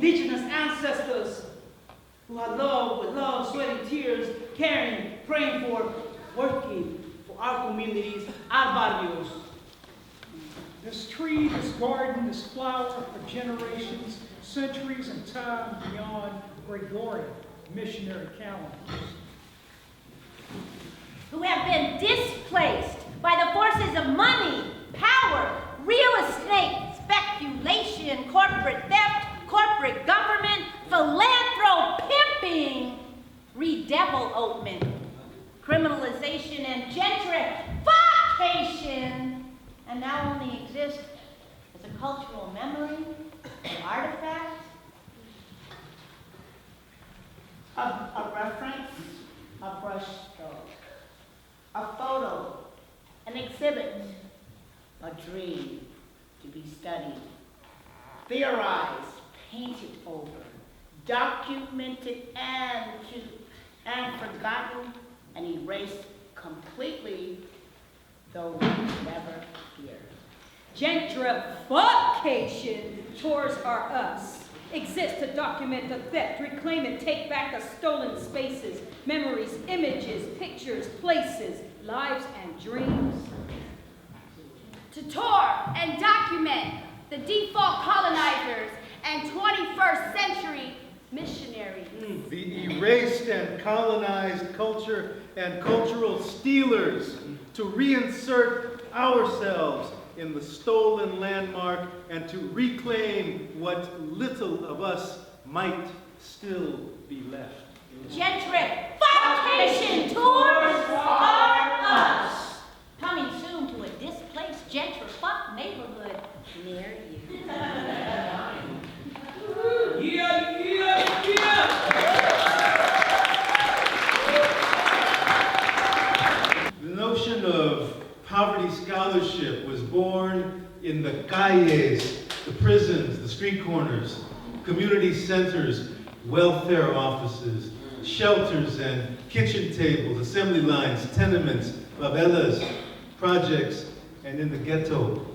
indigenous ancestors who had loved with love, sweating tears, caring, praying for, working for our communities, our barrios. This tree, this garden, this flower for generations, centuries, and time beyond Gregorian missionary calendars. Who have been displaced by the forces of money, power, real estate, speculation, corporate theft, corporate government, philanthropimping, redevelopment, criminalization, and gentrification, and now only exist as a cultural memory, an artifact. A reference, a brushstroke, a photo, An exhibit. A dream to be studied, theorized, painted over, documented and forgotten and erased completely, though never here. Gentrification, tours are us. Exist to document the theft, reclaim and take back the stolen spaces, memories, images, pictures, places, lives, and dreams. To tour and document the default colonizers and 21st century missionaries. The erased and colonized culture and cultural stealers, to reinsert ourselves in the stolen landmark and to reclaim what little of us might still be left. Gentrification tours are us. Coming soon to a displaced gentrified neighborhood near you. The notion of poverty scholarship was born in the calles, the prisons, the street corners, community centers, welfare offices, shelters and kitchen tables, assembly lines, tenements, favelas, projects, and in the ghetto.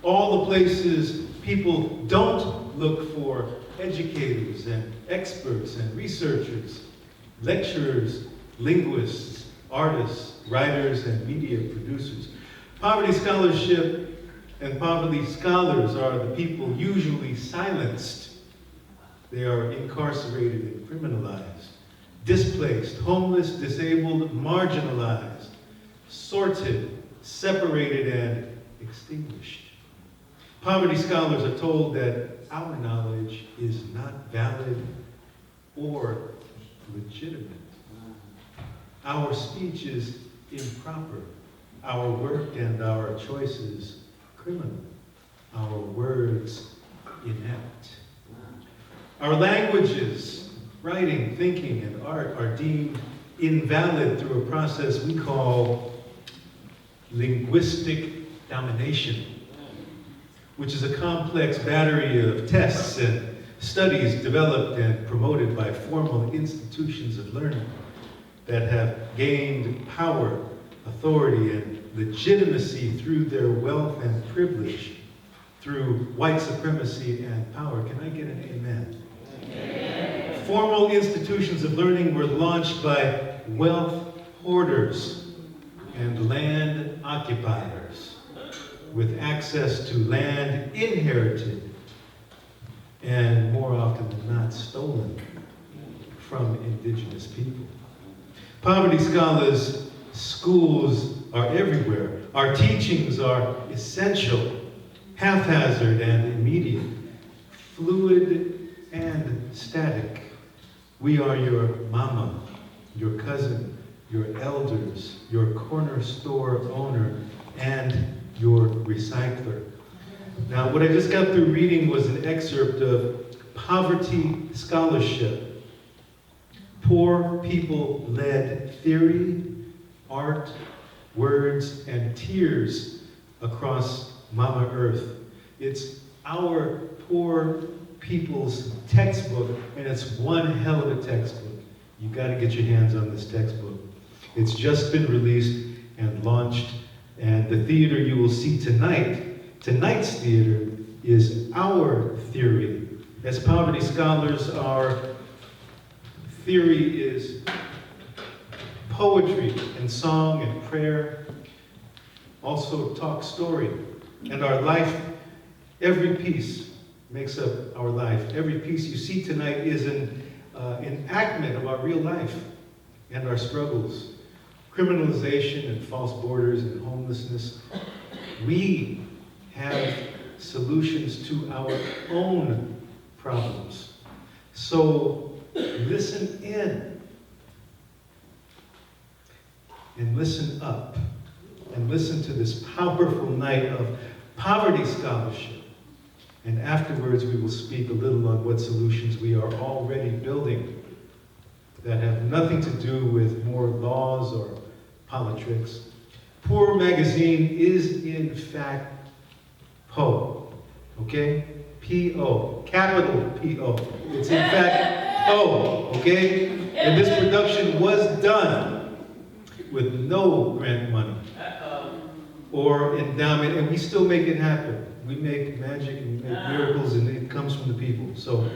All the places people don't look for educators and experts and researchers, lecturers, linguists, artists, writers, and media producers. Poverty scholarship and poverty scholars are the people usually silenced. They are incarcerated and criminalized, displaced, homeless, disabled, marginalized, sorted, separated, and extinguished. Poverty scholars are told that our knowledge is not valid or legitimate. Our speech is improper, our work and our choices criminal, our words inept. Our languages, writing, thinking, and art are deemed invalid through a process we call linguistic domination, which is a complex battery of tests and studies developed and promoted by formal institutions of learning that have gained power, authority, and legitimacy through their wealth and privilege, through white supremacy and power. Can I get an amen? Amen. Formal institutions of learning were launched by wealth hoarders and land occupiers with access to land inherited and more often than not stolen from indigenous people. Poverty scholars' schools are everywhere. Our teachings are essential, haphazard and immediate, fluid and static. We are your mama, your cousin, your elders, your corner store owner, and your recycler. Now, what I just got through reading was an excerpt of Poverty Scholarship, Poor People-Led Theory, Art, Words, and Tears Across Mama Earth. It's our poor people's textbook, and it's one hell of a textbook. You gotta get your hands on this textbook. It's just been released and launched, and the theater you will see tonight, tonight's theater, is Our Theory, As poverty scholars, our theory is poetry and song and prayer, also talk story. And our life, every piece makes up our life. Every piece you see tonight is an enactment of our real life and our struggles. Criminalization and false borders and homelessness. We have solutions to our own problems. So listen in and listen up and listen to this powerful night of poverty scholarship. And afterwards we will speak a little on what solutions we are already building that have nothing to do with more laws or politics. Poor Magazine is in fact PO, okay? P-O, capital P-O. It's in fact PO, okay? And this production was done with no grant money or endowment, and we still make it happen. We make magic and we make miracles, and it comes from the people. So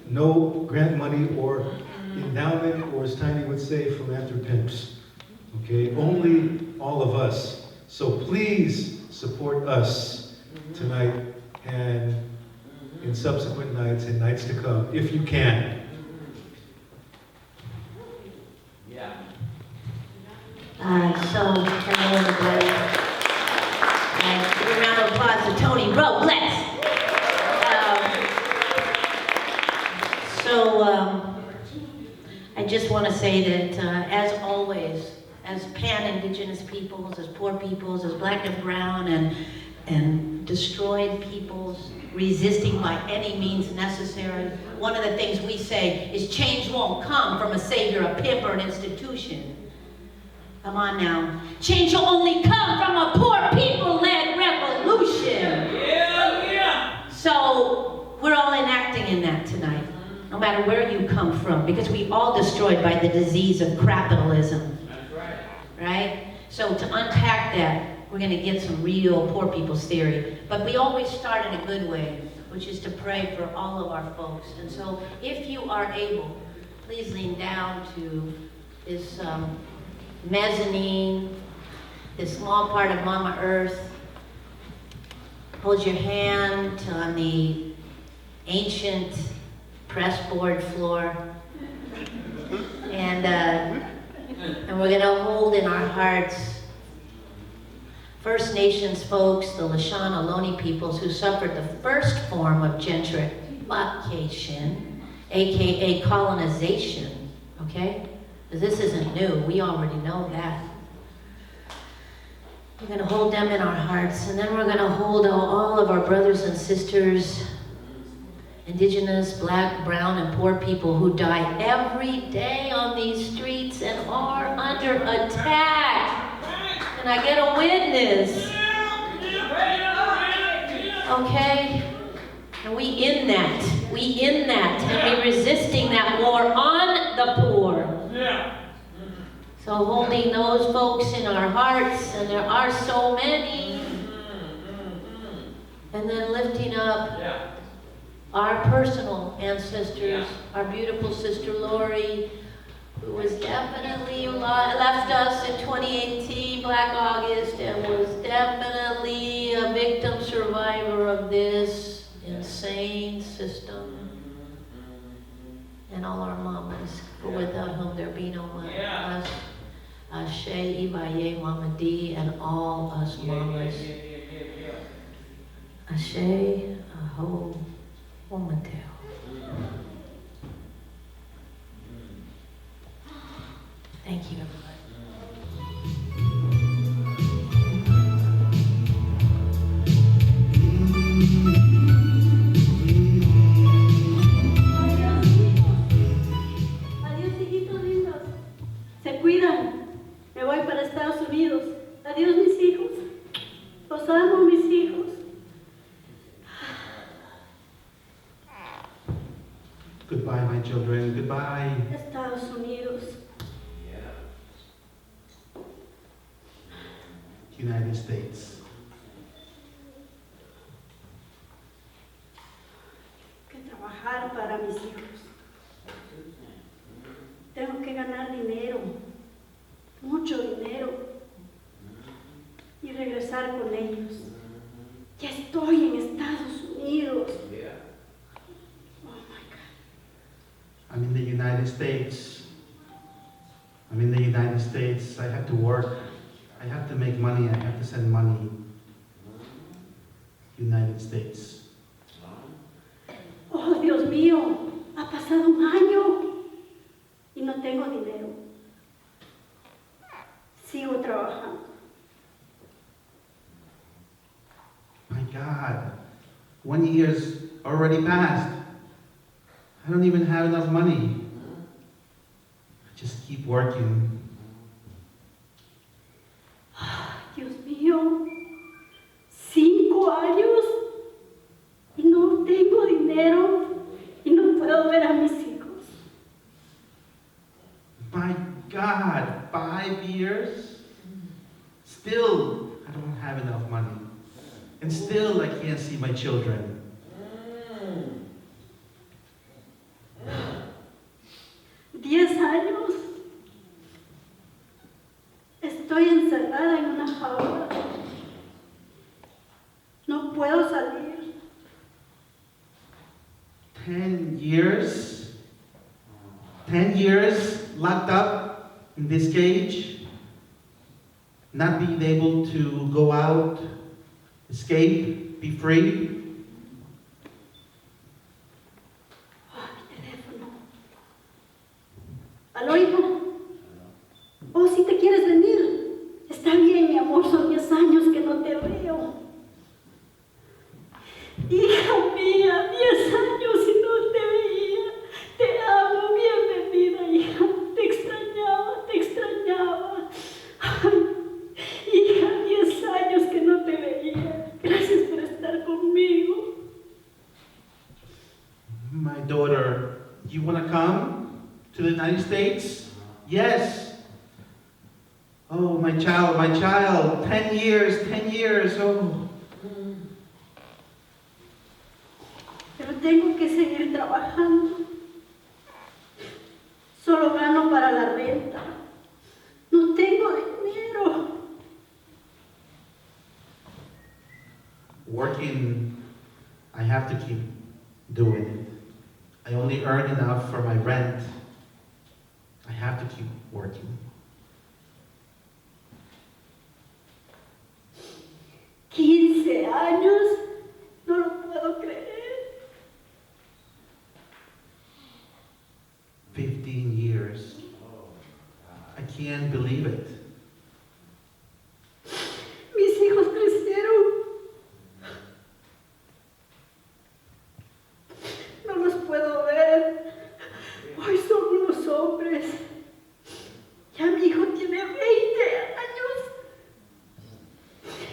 no grant money or endowment, or as Tiny would say, philanthropists. Okay, only all of us. So please support us tonight and in subsequent nights and nights to come, if you can. So, hello everybody. Give a round of applause to Tony Robles. I just want to say that, as always, as pan-Indigenous peoples, as poor peoples, as black and brown, and destroyed peoples, resisting by any means necessary, one of the things we say is change won't come from a savior, a pimp, or an institution. Come on now. Change will only come from a poor people-led revolution. Yeah. So we're all enacting in that tonight, no matter where you come from, because we all destroyed by the disease of capitalism. That's right. Right? So to unpack that, we're going to get some real poor people's theory. But we always start in a good way, which is to pray for all of our folks. And so if you are able, please lean down to this mezzanine, this small part of Mama Earth. Hold your hand on the ancient pressboard floor. And we're going to hold in our hearts First Nations folks, the Lishan Ohlone peoples who suffered the first form of gentrification, aka colonization, okay? This isn't new, we already know that. We're going to hold them in our hearts, and then we're going to hold all of our brothers and sisters, Indigenous, black, brown, and poor people who die every day on these streets and are under attack. Can I get a witness? Okay? And we in that, and we resisting that war on the poor. So holding those folks in our hearts, and there are so many, and then lifting up our personal ancestors, our beautiful sister Lori, who was definitely left us in 2018, Black August, and was definitely a victim survivor of this insane system. And all our mamas, for without whom there be no us, Ashe, Ibaye, Mama D, and all us mamas. Ashe, Aho, Womatel. Thank you, Adiós, hijitos lindos. Se cuidan. Me voy para Estados Unidos. Adiós, mis hijos. Los amo, mis hijos. Goodbye, my children. Goodbye. Estados Unidos. United States. Qué trabajo. trabajar para mis hijos. Tengo que ganar dinero, mucho dinero, y regresar con ellos. Ya estoy en Estados Unidos. Oh my God. I'm in the United States. I'm in the United States. I have to work. I have to make money. I have to send money. United States. Oh, Dios mío, ha pasado un año y no tengo dinero. Sigo trabajando. My God, 1 year's already passed. I don't even have enough money. I just keep working. Dios mío, 5 años y no tengo dinero y no puedo ver a mis hijos. My God, 5 years? Still, I don't have enough money. And still, I can't see my children. 10 años. Estoy encerrada en una jaula. No puedo salir. 10 years? 10 years locked up in this cage? Not being able to go out, escape, be free? Ah, mi teléfono. ¿Aló, hijo? Oh, si te quieres venir. Está bien, mi amor, son 10 años que no te veo. Hija mía, 10 años y no te veía. Te amo, bienvenida, hija. Te extrañaba, te extrañaba. Ay, hija, 10 años que no te veía. Gracias por estar conmigo. My daughter, you want to come to the United States? Yes. Oh, my child, 10 years, oh. Pero tengo que seguir trabajando. Solo gano para la renta. No tengo dinero. Working, I have to keep doing it. I only earn enough for my rent. I have to keep working. 15 años, no lo puedo creer. 15 years. I can't believe it. Mis hijos crecieron. No los puedo ver. Hoy son unos hombres. Ya mi hijo tiene 20 años.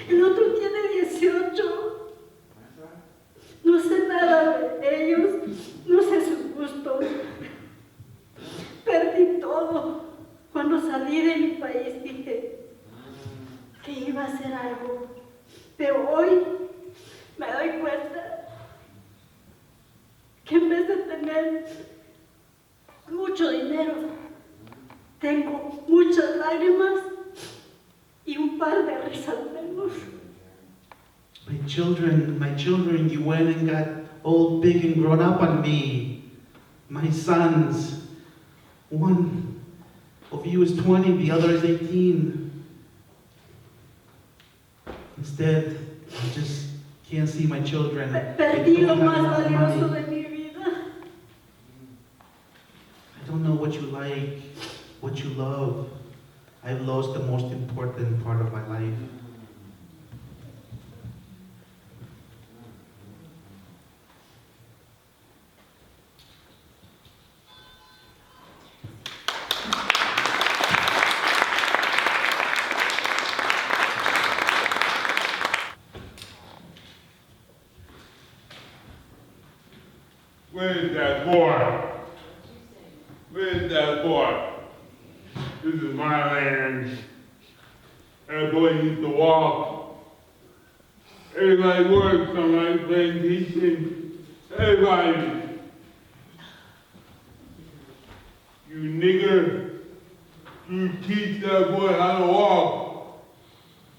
El otro tiene 18. No sé nada de ellos. No sé sus gustos. Perdí todo. Cuando salí de mi país dije que iba a hacer algo. Pero hoy me doy cuenta que en vez de tener mucho dinero, tengo muchas lágrimas y un par de risas menos. My children, you went and got all big and grown up on me. My sons, one of you is 20, the other is 18. Instead, I just can't see my children. Perdí They lo don't have más enough valioso money. de mi vida. I don't know what you like, what you love. I've lost the most important part of my life. Where's that boy? Where's that boy? This is my land. That boy used to walk. Everybody works on my plantation. Everybody. You nigger, you teach that boy how to walk.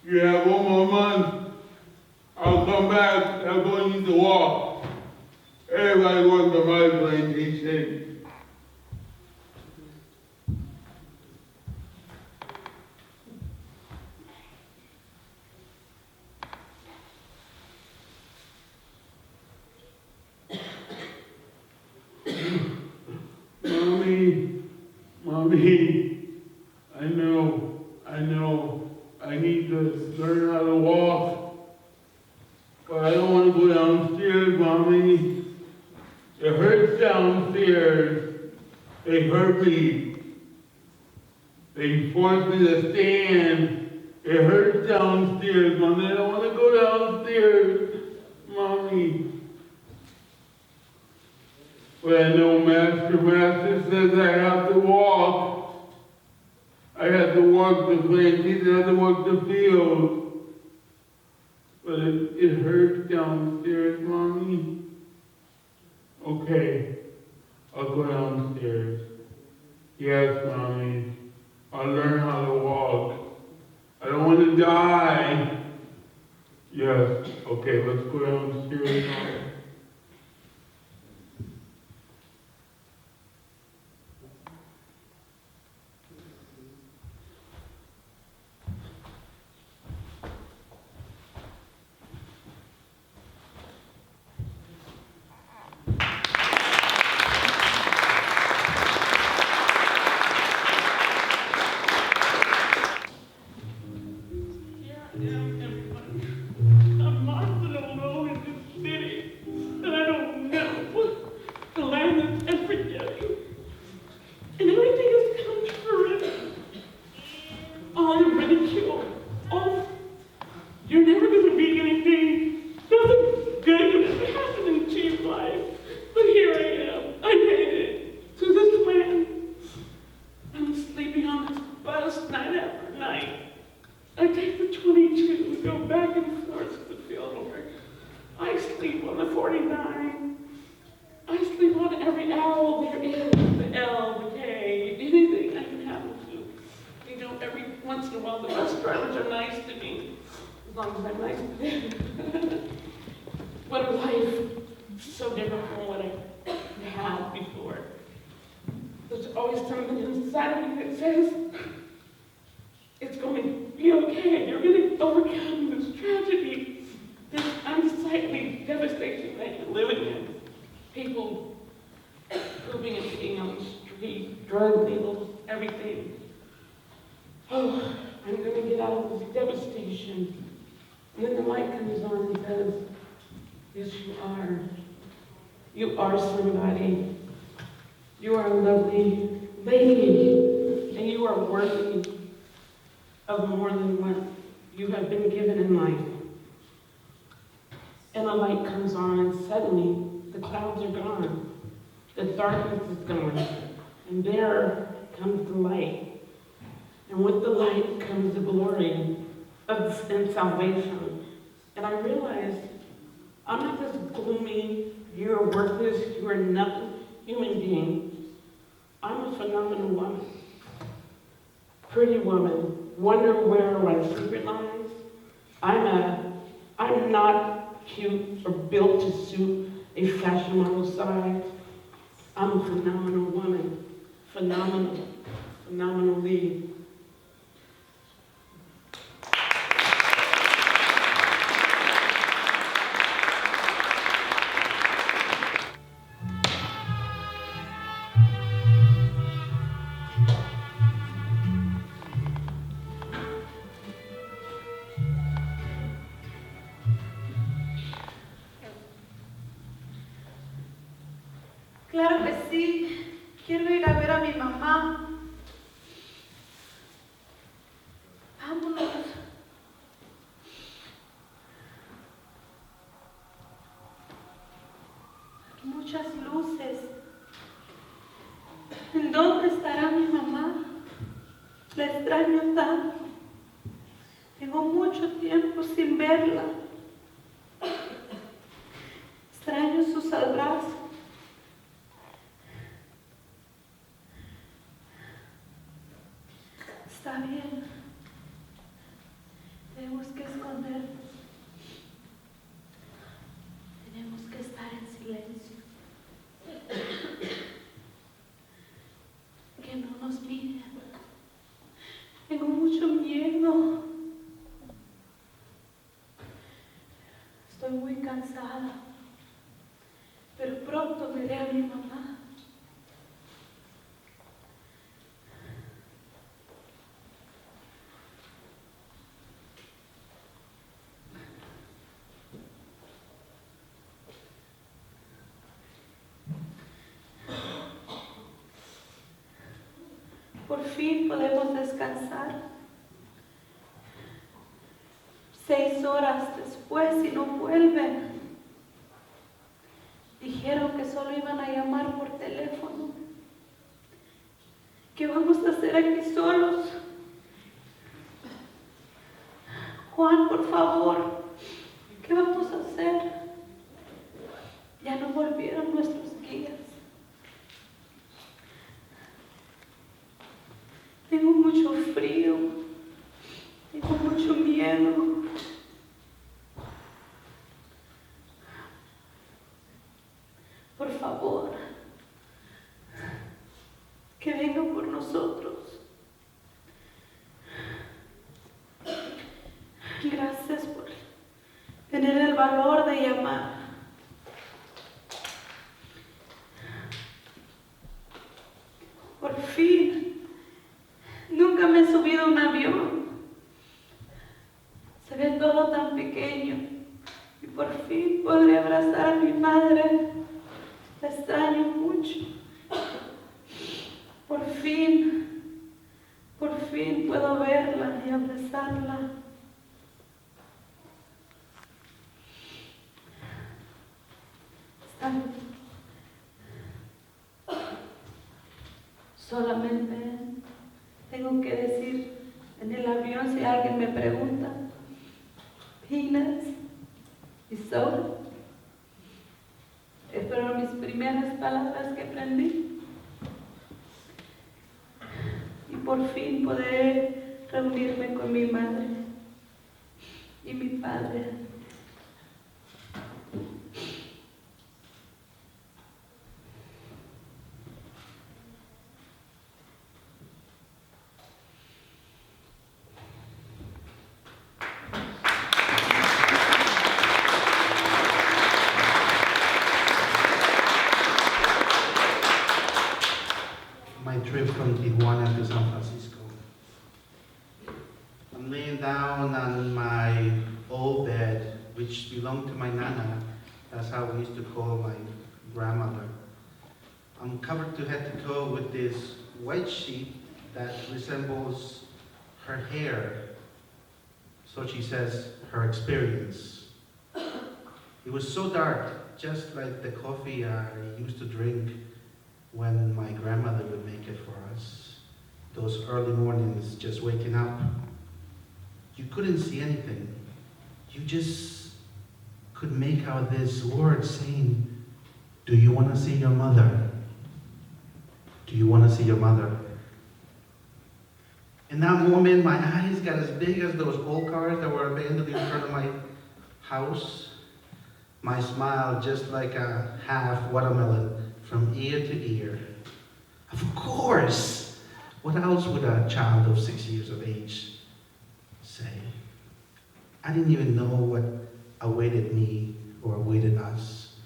You have 1 more month. I'll come back, that boy needs to walk. Everybody works on my plantation. Mommy, I know, I need to learn how to walk, but I don't want to go downstairs, Mommy. It hurts downstairs. They hurt me. They forced me to stand. It hurts downstairs, Mommy. I don't want to go downstairs, Mommy. But I know Master says I have to walk. I have to walk the plantation, I have to walk the field. But it hurts downstairs, Mommy. Okay, I'll go downstairs. Yes, Mommy. I'll learn how to walk. I don't want to die. Yes, okay, let's go downstairs, Mommy. You are somebody. You are a lovely lady, and you are worthy of more than what you have been given in life. And a light comes on, and suddenly the clouds are gone. The darkness is gone, and there comes the light. And with the light comes the glory and salvation. And I realized I'm not this gloomy, you're worthless, you are nothing human being. I'm a phenomenal woman. Pretty woman. Wonder where my secret lies? I'm not cute or built to suit a fashion model size. I'm a phenomenal woman. Phenomenally. Claro que sí, quiero ir a ver a mi mamá. Vámonos. Muchas luces. ¿En dónde estará mi mamá? La extraño tanto. Tengo mucho tiempo sin verla. Extraño sus abrazos. Está bien. Tenemos que escondernos. Tenemos que estar en silencio. Que no nos miren. Tengo mucho miedo. Estoy muy cansada. Pero pronto veré a mi mamá. Por fin podemos descansar. 6 horas después y no vuelven. Dijeron que solo iban a llamar por teléfono. ¿Qué vamos a hacer aquí solos? Juan, por favor, ¿qué vamos a hacer? Ya no volvieron nuestros guías. Tengo mucho frío, tengo mucho miedo. Por favor, que vengan por nosotros. Gracias por tener el valor de llamar. Por fin, nunca me he subido a un avión. Se ve todo tan pequeño. Y por fin podré abrazar a mi madre. La extraño mucho. Por fin puedo verla y abrazarla. Está bien. Solamente tengo que decir en el avión si alguien me pregunta, peanuts y soda. Estas fueron mis primeras palabras que aprendí. Y por fin podré reunirme con mi madre y mi padre. My trip from Tijuana to San Francisco. I'm laying down on my old bed, which belonged to my nana. That's how we used to call my grandmother. I'm covered to head to toe with this white sheet that resembles her hair. So she says, her experience. It was so dark, just like the coffee I used to drink when my grandmother would make it for us. Those early mornings, just waking up. You couldn't see anything. You just could make out this word saying, do you want to see your mother? Do you want to see your mother? In that moment, my eyes got as big as those old cars that were abandoned in front of my house. My smile just like a half watermelon from ear to ear. Of course! What else would a child of 6 years of age say? I didn't even know what awaited me or awaited us.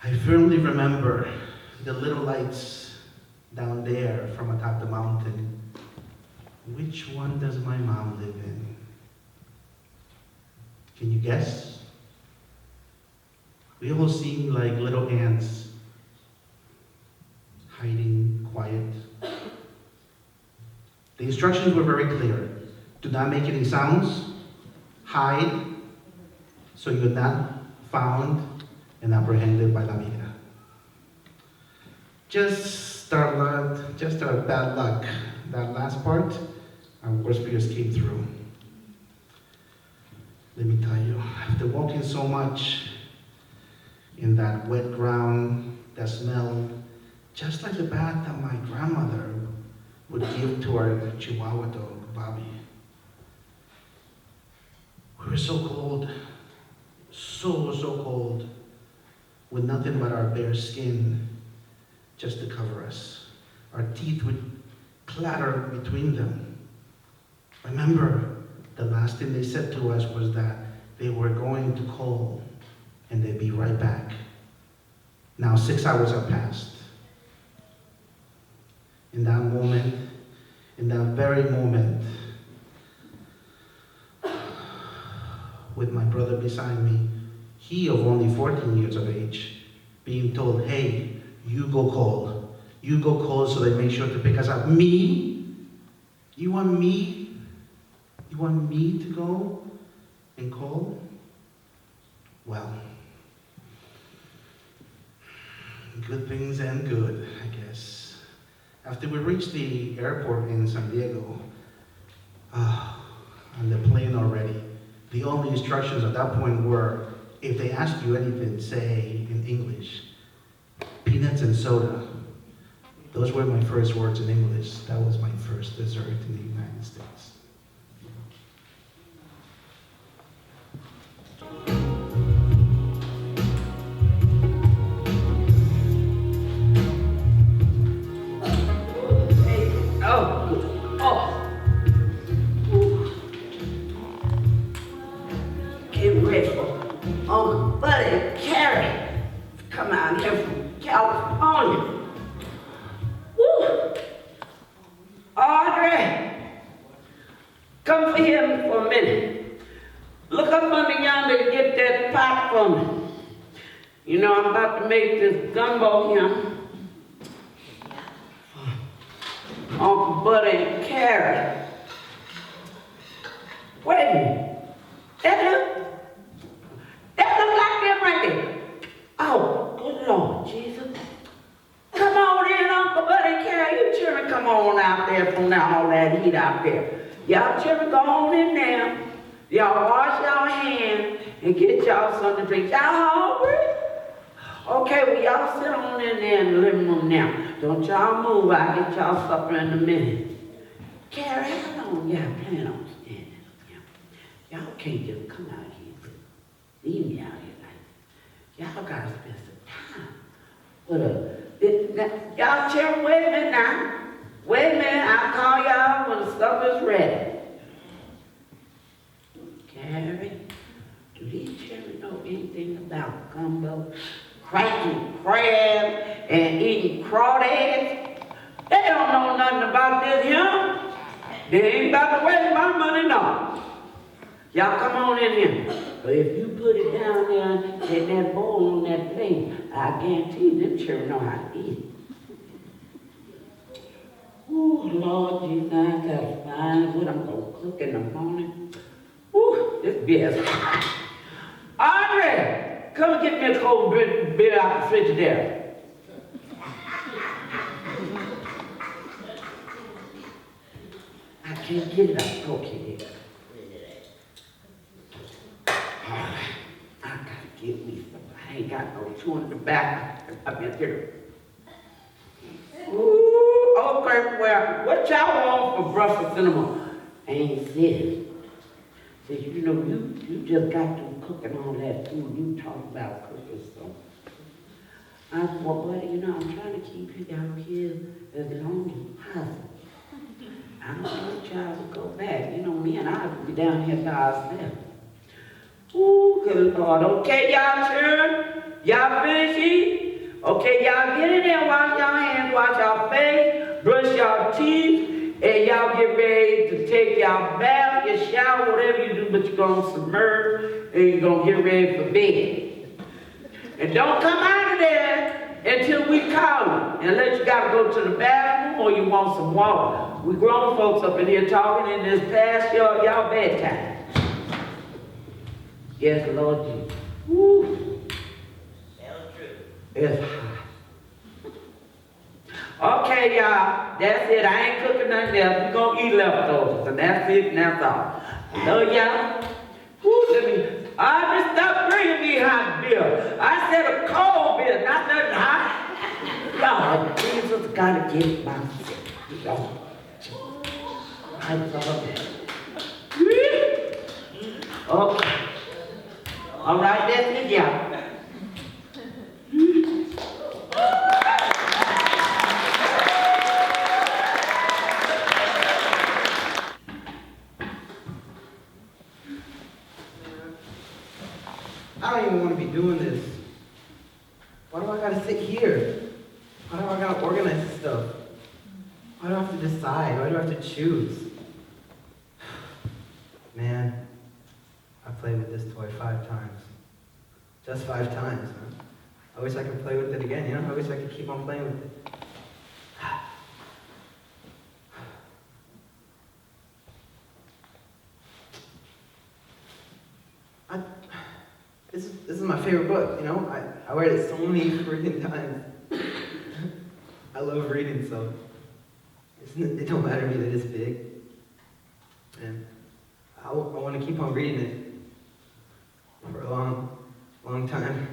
I firmly remember the little lights down there from atop the mountain. Which one does my mom live in? Can you guess? We all seem like little ants, hiding, quiet. The instructions were very clear. Do not make any sounds, hide, so you're not found and apprehended by la mira. Just our bad luck. That last part, our worst fears came through. Let me tell you, after walking so much in that wet ground that smelled just like the bath that my grandmother would give to our Chihuahua dog, Bobby. We were so cold, so cold, with nothing but our bare skin just to cover us. Our teeth would clatter between them. Remember, the last thing they said to us was that they were going to call and they'd be right back. Now 6 hours have passed. In that moment, in that very moment, with my brother beside me, he of only 14 years of age, being told, hey, you go call. You go call so they make sure to pick us up. Me? You want me? You want me to go and call? Well, good things end good, I guess. After we reached the airport in San Diego, on the plane already, the only instructions at that point were, if they ask you anything, say in English, peanuts and soda. Those were my first words in English. That was my first dessert in the United States. Get ready for Uncle Buddy and Carrie come out here from California. Woo! Audrey, come for him for a minute. Look up under yonder and get that pot for me. You know, I'm about to make this gumbo here. Uncle Buddy and Carrie. Wait a minute. That look like them right there. Oh, good Lord, Jesus. Come on in, Uncle Buddy, Carrie. You children come on out there from now, all that heat out there. Y'all children go on in there. Y'all wash y'all hands and get y'all something to drink. Y'all hungry? Okay, well, y'all sit on in there in the living room now. Don't y'all move. I'll get y'all supper in a minute. Carrie, how long y'all plan on standing? Y'all can't just come out here and leave me out here like that. Y'all gotta spend some time. But y'all children, wait a minute now. Wait a minute, I'll call y'all when the stuff is ready. Carrie, do these children know anything about gumbo, cracking crabs, and eating crawdads? They don't know nothing about this here. They ain't about to waste my money, no. Y'all come on in here. But if you put it down there in that bowl on that plate, I guarantee you them children know how to eat it. Ooh, Lord Jesus, I gotta find what I'm gonna cook in the morning. Ooh, this beer is hot. Andre, come get me a cold beer out the refrigerator. I can't get it up. Okay, there. I gotta get me some. I ain't got no chewing tobacco up in here. Ooh, okay, well, what y'all want for breakfast in the morning? Ain't said. Says, you know, you just got to cooking all that food. You talk about cooking, so. I said, well, buddy, you know, I'm trying to keep you down here as long as possible. I don't want y'all to go back. You know, me and I will be down here by ourselves. Ooh, good Lord. Okay, y'all children? Y'all finish eating? Okay, y'all get in there, wash y'all hands, wash y'all face, brush y'all teeth, and y'all get ready to take y'all bath, your shower, whatever you do, but you're going to submerge, and you're going to get ready for bed. And don't come out of there until we call you, unless you got to go to the bathroom or you want some water. We grown folks up in here talking in this past y'all bedtime. Yes, Lord Jesus. Woo. It's hot. Okay, y'all. That's it. I ain't cooking nothing else. We're going to eat leftovers. And that's it and that's all. Love y'all. Woo, I just stop bringing me hot beer. I said a cold beer, not nothing hot. Lord Jesus, gotta get my sick. I saw that. Okay. All right, that's it, yeah. I don't even want to be doing this. Why do I gotta sit here? Why do I gotta organize this stuff? Why do I have to decide? Why do I have to choose? Man, I played with this toy 5 times. Just 5 times, huh? I wish I could play with it again, you know? I wish I could keep on playing with it. This is my favorite book, you know? I read it so many freaking times. I love reading, so it don't matter to me that it's big. And I want to keep on reading it for a long, long time.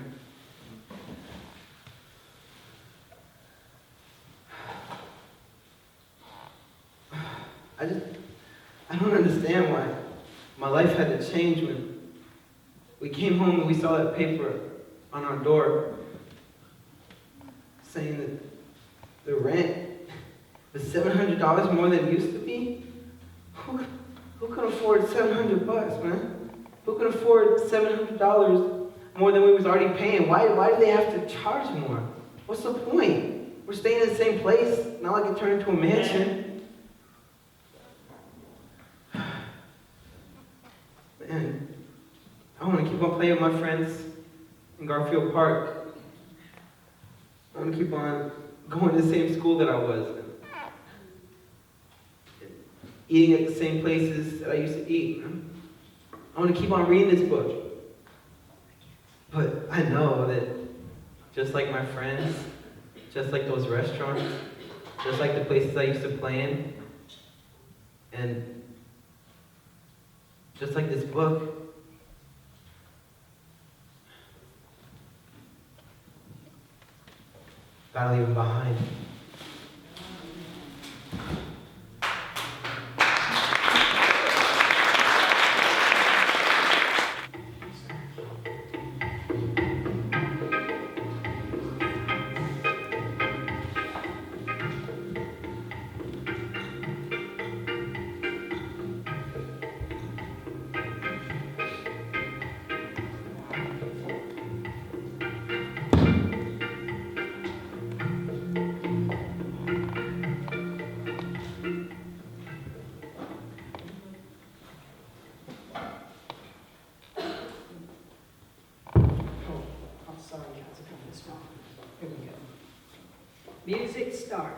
I don't understand why my life had to change when we came home and we saw that paper on our door saying that the rent was $700 more than it used to be. Who could afford $700, man? Who could afford $700 more than we was already paying? Why do they have to charge more? What's the point? We're staying in the same place. Not like it turned into a mansion. Man, I want to keep on playing with my friends in Garfield Park. I want to keep on going to the same school that I was. Eating at the same places that I used to eat. I want to keep on reading this book. But I know that just like my friends, just like those restaurants, just like the places I used to play in, and just like this book, gotta leave them behind. Music start.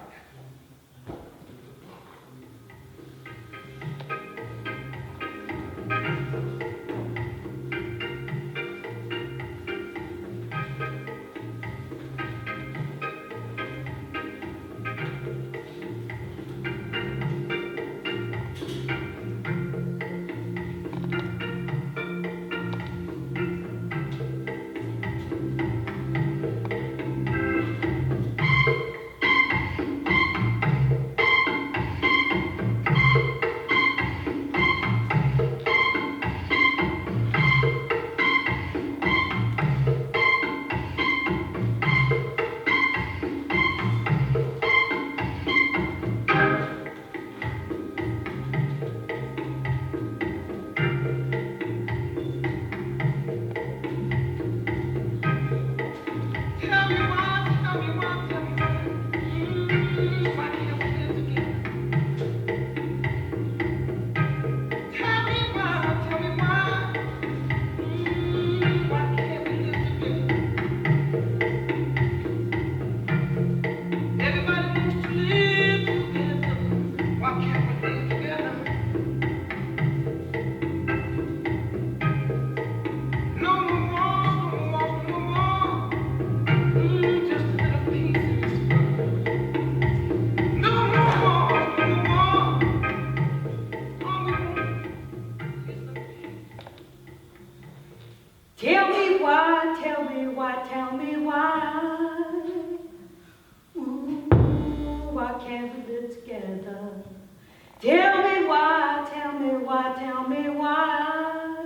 tell me why.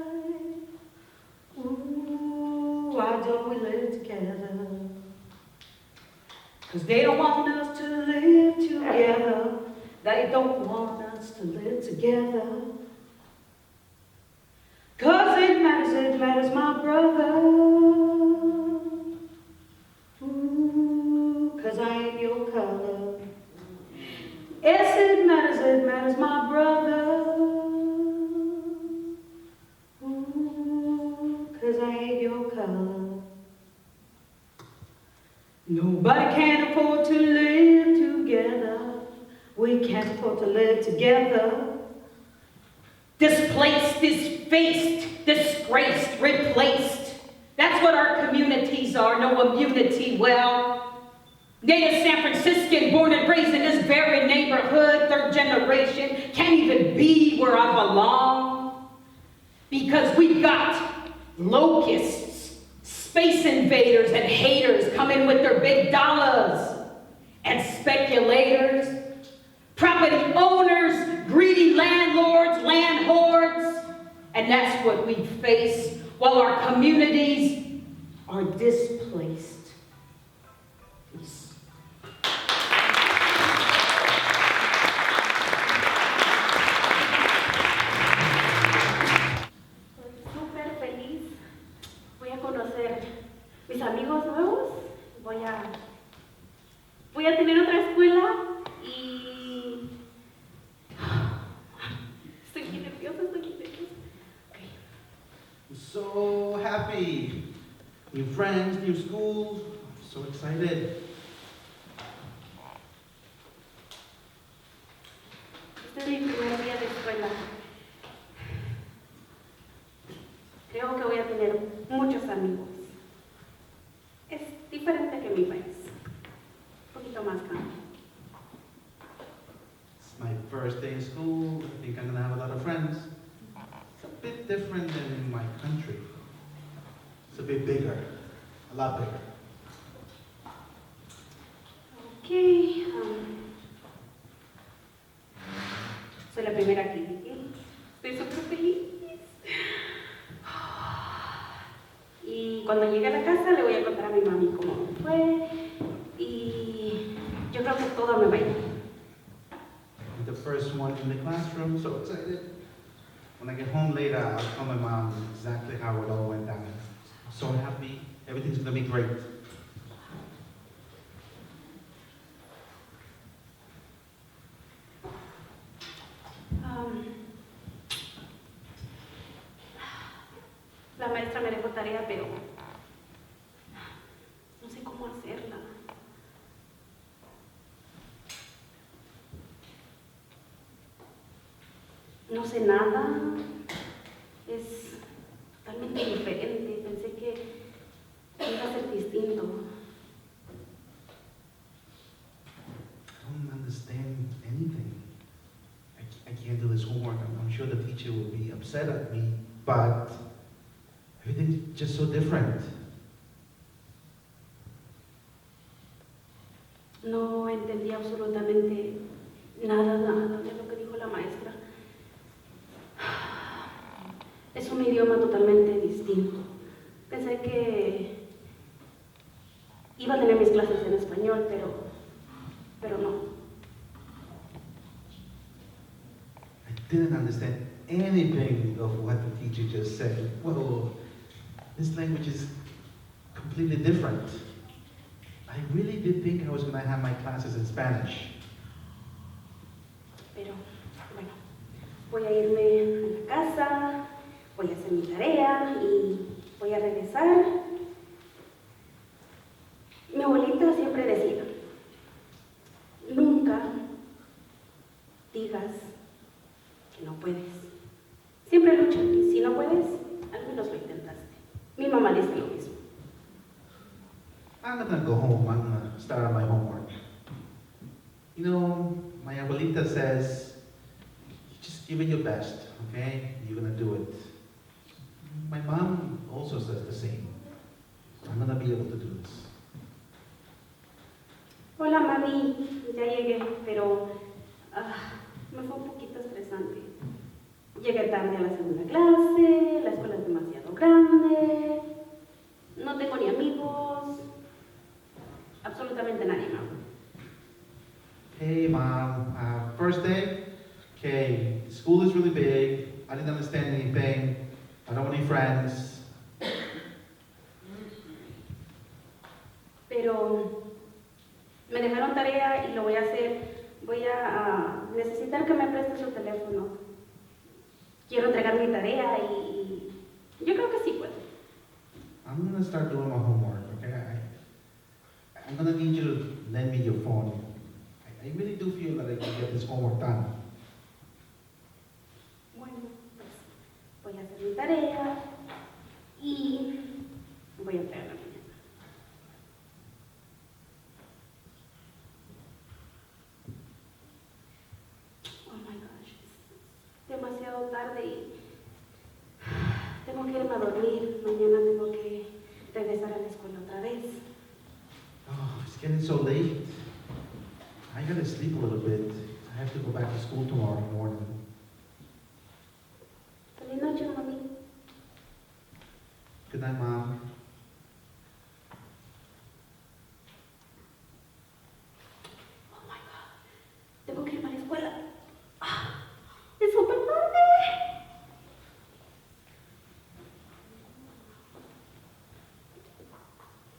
Ooh, why don't we live together? 'Cause they don't want us to live together. They don't want us to live together. 'Cause it matters, my brother. Ooh, 'cause I ain't your color. Yes, it matters, my brother. Ooh, 'cause I ain't your color. Nobody can afford to live together. We can't afford to live together. Displaced, disfaced, disgraced, replaced. That's what our communities are, no immunity. Well, native San Franciscan, born and raised in this very neighborhood, third generation, can't even be where I belong. Because we got locusts, space invaders, and haters coming with their big dollars, and speculators, property owners, greedy landlords, land hordes, and that's what we face while our communities are displaced. Peace. Súper feliz. Voy a conocer mis amigos nuevos. Voy a tener otra escuela y estoy muy nerviosa. Okay. I'm so happy. New friends, new school. I'm so excited. Este es mi primer día de escuela. Creo que voy a tener muchos amigos. Es diferente que mi país. Un poquito más grande. It's my first day in school. I think I'm gonna have a lot of friends. It's a bit different than in my country. It's a bit bigger, a lot bigger. Ok. Soy la primera aquí. Estoy súper feliz. Y cuando llegue a la casa le voy a contar a mi mami cómo me fue. Y yo creo que todo me va a ir. I'm the first one in the classroom, so excited. When I get home later, I'll tell my mom exactly how it all went down. I'm so happy. Everything's gonna be great. La maestra me dejó tarea, pero no sé cómo hacerla. No sé nada. Es totalmente diferente. Pensé que iba a ser distinto. I don't understand anything. I can't do this homework. I'm sure the teacher will be upset at me, but everything's just so different. No entendí absolutamente nada de lo que dijo la maestra. Es un idioma totalmente distinto. Pensé que iba a tener mis clases en español, pero no. I didn't understand anything of what the teacher just said. Well, this language is completely different. I really did think I was going to have my classes in Spanish. Pero, bueno, voy a irme a la casa, voy a hacer mi tarea y voy a regresar. Mi abuelita siempre decía, nunca digas que no puedes. Siempre lucha y si no puedes, al menos lo intentaste. Mi mamá dice lo mismo. I'm going to go home. I'm going to start on my homework. You know, my abuelita says, just give it your best, okay? You're going to do it. My mom also says the same. I'm going to be able to do this. Hola mami, ya llegué, pero me fue un poquito estresante. Llegué tarde a la segunda clase, la escuela es demasiado grande, no tengo ni amigos, absolutamente nadie me habla. Hey, Mom. First day? Okay, school is really big. I didn't understand anything. I don't have any friends. Pero me dejaron tarea y lo voy a hacer. Voy a necesitar que me preste su teléfono. Quiero entregar mi tarea y yo creo que sí puedo. I'm gonna start doing my homework, okay? I'm gonna need you to lend me your phone. I really do feel that I can get this homework done. Bueno, pues voy a hacer mi tarea y voy a entregarla mañana. Oh my gosh, es demasiado tarde y tengo que irme a dormir. Mañana tengo que regresar a la escuela otra vez. Oh, it's getting so late. I gotta sleep a little bit. I have to go back to school tomorrow morning. Feliz noche, mami. Good night, Mom. Oh my God, tengo que irme a la escuela. Es súper tarde.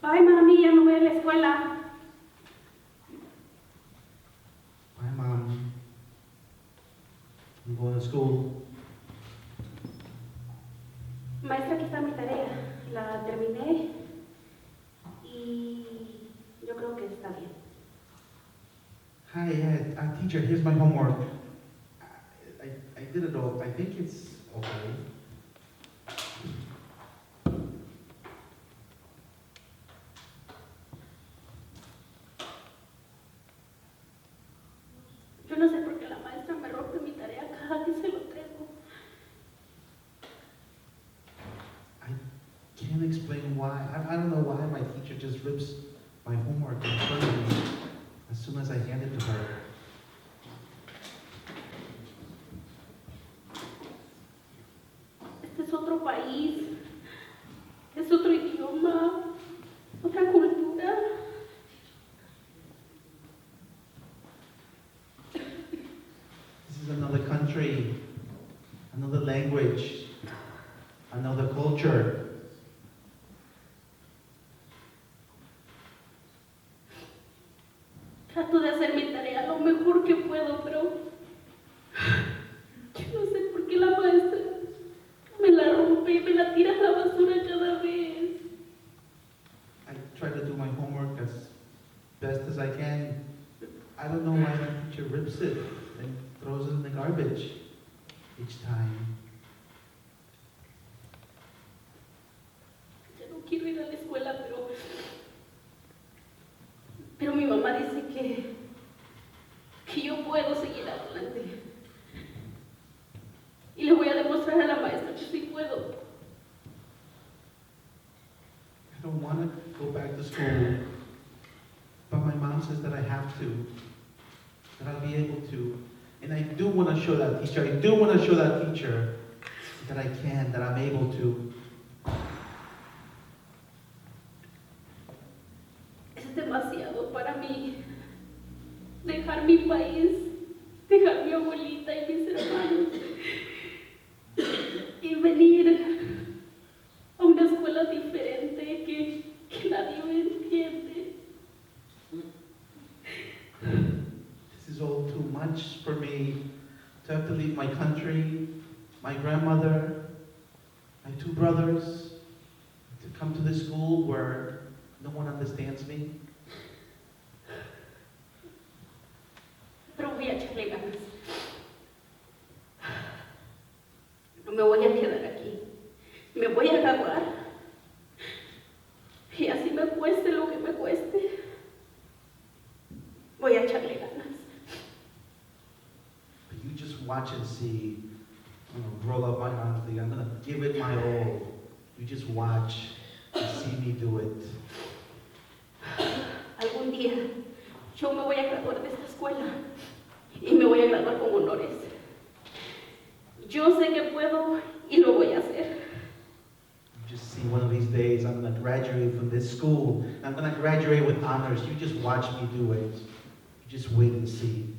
Bye, mami, ya me voy a la escuela. Bye, Mom. I'm going to school. Maestra, aquí está mi tarea. La terminé y yo creo que está bien. Hi, teacher, here's my homework. I did it all. I think it's okay. Yo no sé por qué la maestra me rompe mi tarea cada que se lo entrego. I can't explain why. I don't know why my teacher just rips my homework in front of me as soon as I hand it to her. Este es otro país, es otro idioma, otra cultura. This is another country, another language, another culture. Trato de hacer mi tarea lo mejor que puedo, pero yo no sé por qué la maestra me la rompe y me la tira a la basura cada vez. I try to do my homework as best as I can. I don't know why my teacher rips it and throws it in the garbage each time. Ya no quiero ir a la escuela, pero mi mamá dice que yo puedo seguir adelante. Y le voy a demostrar a la maestra que sí puedo. I don't want to go back to school, but my mom says that I have to, that I'll be able to. And I do want to show that teacher, that I can, that I'm able to. Es demasiado para mí dejar mi país, dejar mi abuelita y mis hermanos y venir a una escuela diferente que nadie me entiende. This is all too much for me to have to leave my country, my grandmother, my two brothers, to come to this school where no one understands me. Pero voy a echarle ganas. No me voy a quedar aquí. Me voy a graduar. Y así me cueste lo que me cueste. Voy a echarle ganas. But you just watch and see. I'm gonna roll up my honestly. I'm gonna give it my all. You just watch and see me do it. Algún día yo me voy a graduar de esta escuela y me voy a graduar con honores. Yo sé que puedo y lo voy a hacer. You just see one of these days I'm going to graduate from this school. I'm going to graduate with honors. You just watch me do it. You just wait and see.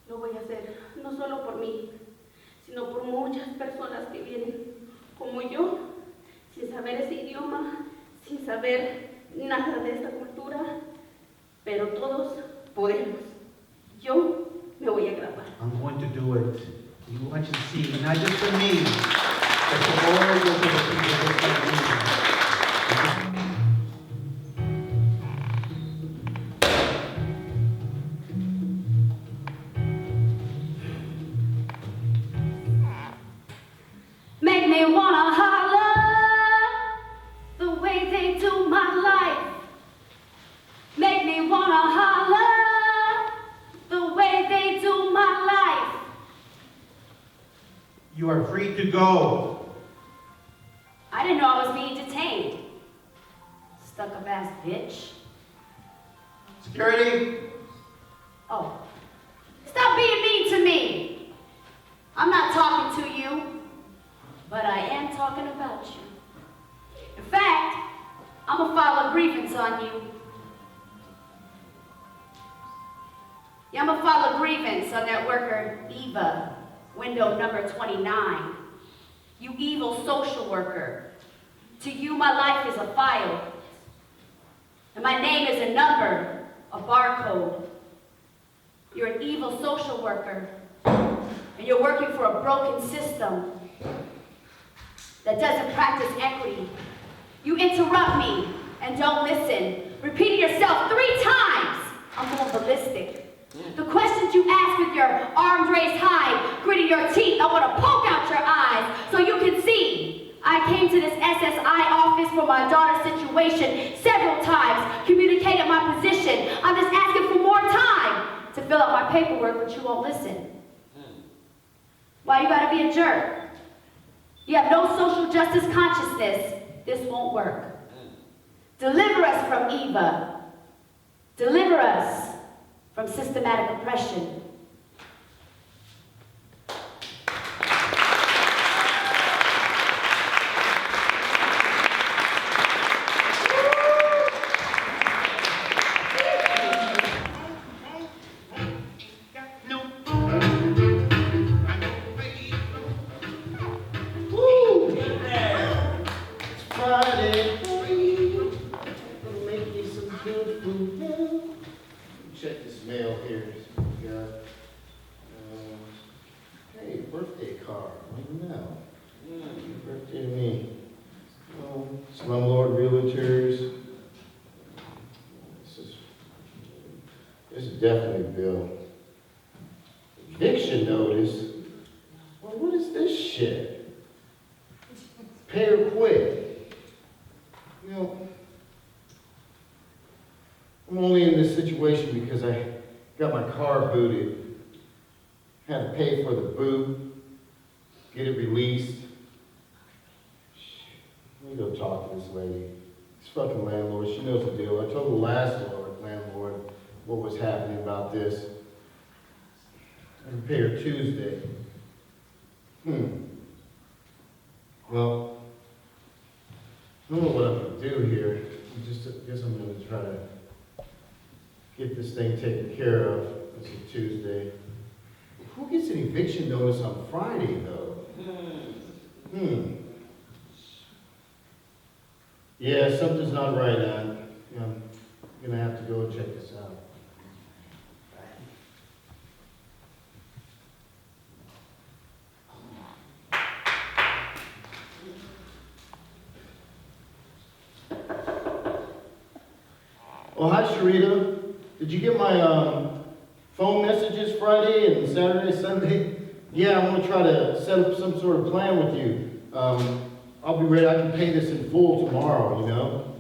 Lo voy a hacer, no solo por mí, sino por muchas personas que vienen como yo, sin saber ese idioma, sin saber nada de esta cultura, pero todos podemos. Yo me voy a graduar. I'm going to do it. You watch and see, not just for me, but for all those other people just like me. Make me wanna holler the way they do my life. Make me wanna holler the way they do my life. You are free to go. I didn't know I was being detained. Stuck-up ass bitch. Security. Oh. Stop being mean to me. I'm not talking to you, but I am talking about you. In fact, I'm gonna file a grievance on you. Yeah, I'm gonna file a grievance on that worker, Eva, window number 29. You evil social worker. To you, my life is a file. And my name is a number, a barcode. You're an evil social worker. And you're working for a broken system that doesn't practice equity. You interrupt me and don't listen, repeating yourself 3 times. I'm going ballistic. The questions you ask with your arms raised high, gritting your teeth, I want to poke out your eyes so you can see. I came to this SSI office for my daughter's situation several times, communicated my position. I'm just asking for more time to fill out my paperwork, but you won't listen. Why you gotta be a jerk? You have no social justice consciousness. This won't work. Deliver us from Eva. Deliver us from systematic oppression. Check this mail here. We got, hey, birthday card. What do you know? Happy birthday to me. Slumlord Realtors. This is definitely a bill. Eviction notice? Well, what is this shit? Pay or quit. You know, I'm only in this situation because I got my car booted. Had to pay for the boot, get it released. Let me go talk to this lady. This fucking landlord, she knows the deal. I told the last landlord what was happening about this. I can pay her Tuesday. Well, I don't know what I'm gonna do here. I guess I'm gonna try to get this thing taken care of. It's a Tuesday. Who gets an eviction notice on Friday, though? Yeah, something's not right, I'm gonna have to go and check this out. Oh, hi, Sharita. Did you get my phone messages Friday and Saturday, Sunday? Yeah, I want to try to set up some sort of plan with you. I'll be ready. I can pay this in full tomorrow, you know?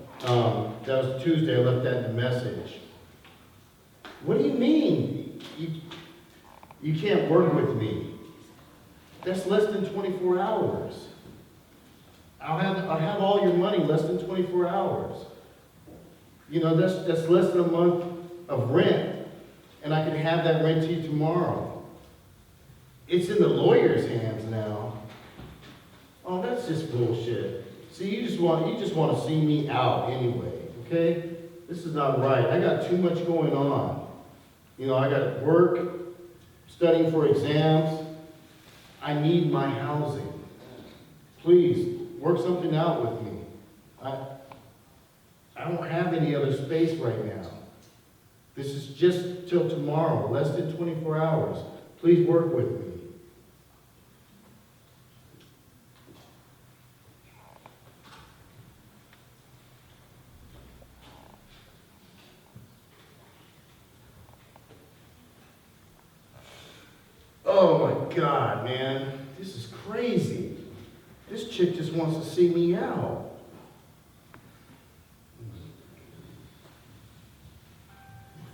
That was Tuesday. I left that in the message. What do you mean? You can't work with me. That's less than 24 hours. I'll have all your money less than 24 hours. You know, that's less than a month of rent, and I can have that rent to you tomorrow. It's in the lawyer's hands now. Oh, that's just bullshit. See, you just want to see me out anyway, okay? This is not right. I got too much going on. You know, I got work, studying for exams. I need my housing. Please, work something out with me. I don't have any other space right now. This is just till tomorrow, less than 24 hours. Please work with me. Oh my God, man. This is crazy. This chick just wants to see me out.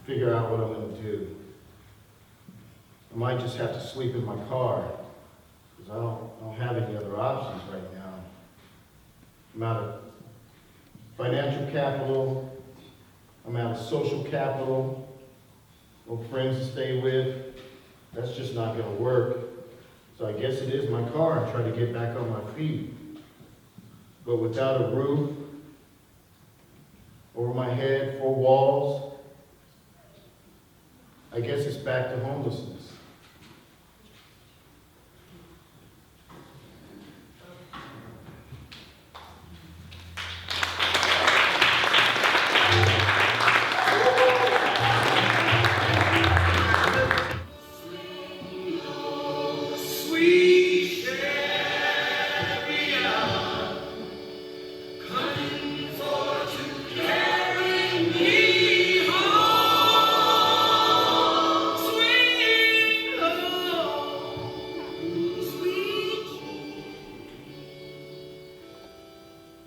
Figure out what I'm going to do. I might just have to sleep in my car, because I don't have any other options right now. I'm out of financial capital. I'm out of social capital. No friends to stay with. That's just not going to work. So I guess it is my car. I try to get back on my feet. But without a roof over my head, 4 walls, I guess it's back to homelessness.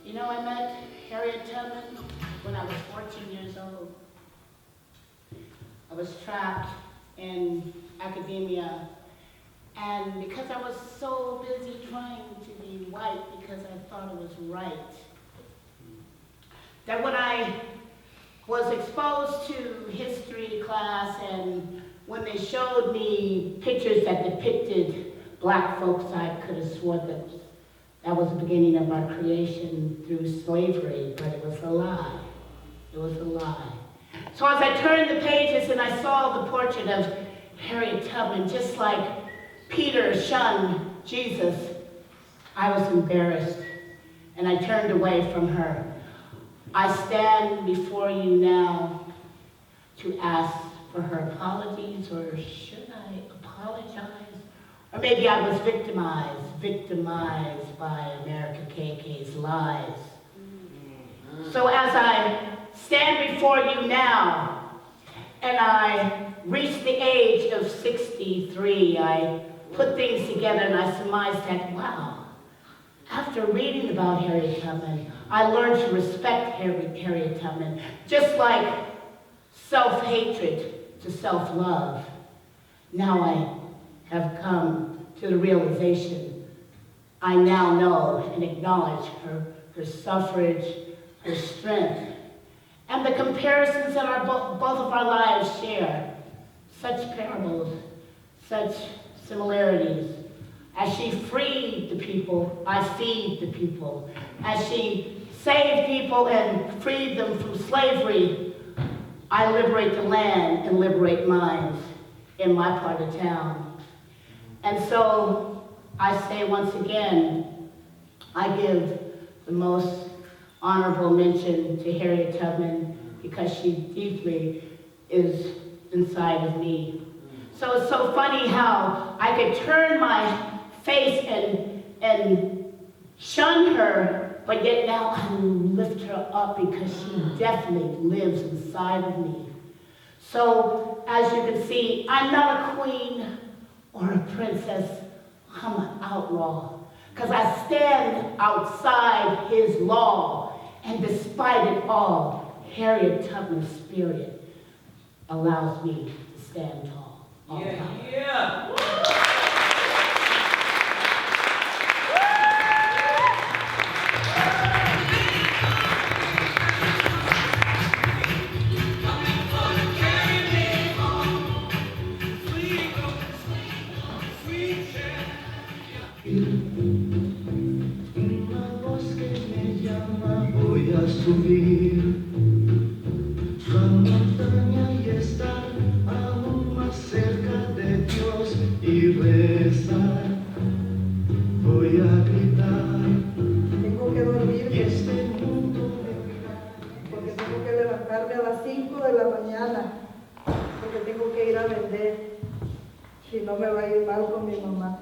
You know, I met Harriet Tubman when I was 14 years old. I was trapped in academia, and because I was so busy trying to be white because I thought it was right, that when I was exposed to history class and when they showed me pictures that depicted black folks, I could have sworn that was the beginning of our creation through slavery, but it was a lie. It was a lie. So as I turned the pages and I saw the portrait of Harriet Tubman, just like Peter shunned Jesus, I was embarrassed and I turned away from her. I stand before you now to ask for her apologies, or should I apologize? Or maybe I was victimized by America KK's lies. So as I stand before you now, and I reach the age of 63, I put things together and I surmised that, wow, after reading about Harriet Tubman, I learned to respect Harriet Tubman, just like self-hatred to self-love. Now I have come to the realization, I now know and acknowledge her suffrage, her strength, and the comparisons that both of our lives share. Such parables, such similarities. As she freed the people, I feed the people. As she saved people and freed them from slavery, I liberate the land and liberate minds in my part of town. And so I say once again, I give the most honorable mention to Harriet Tubman because she deeply is inside of me. So it's so funny how I could turn my face and shun her, but yet now I lift her up because she definitely lives inside of me. So as you can see, I'm not a queen or a princess, I'm an outlaw. Because I stand outside his law, and despite it all, Harriet Tubman's spirit allows me to stand tall. Yeah. Coming for the a subir la montaña y estar aún más cerca de Dios y rezar. Voy a gritar. Tengo que dormir Y este mundo me mira. porque tengo que levantarme a las 5 de la mañana, porque tengo que ir a vender, si no me va a ir mal con mi mamá.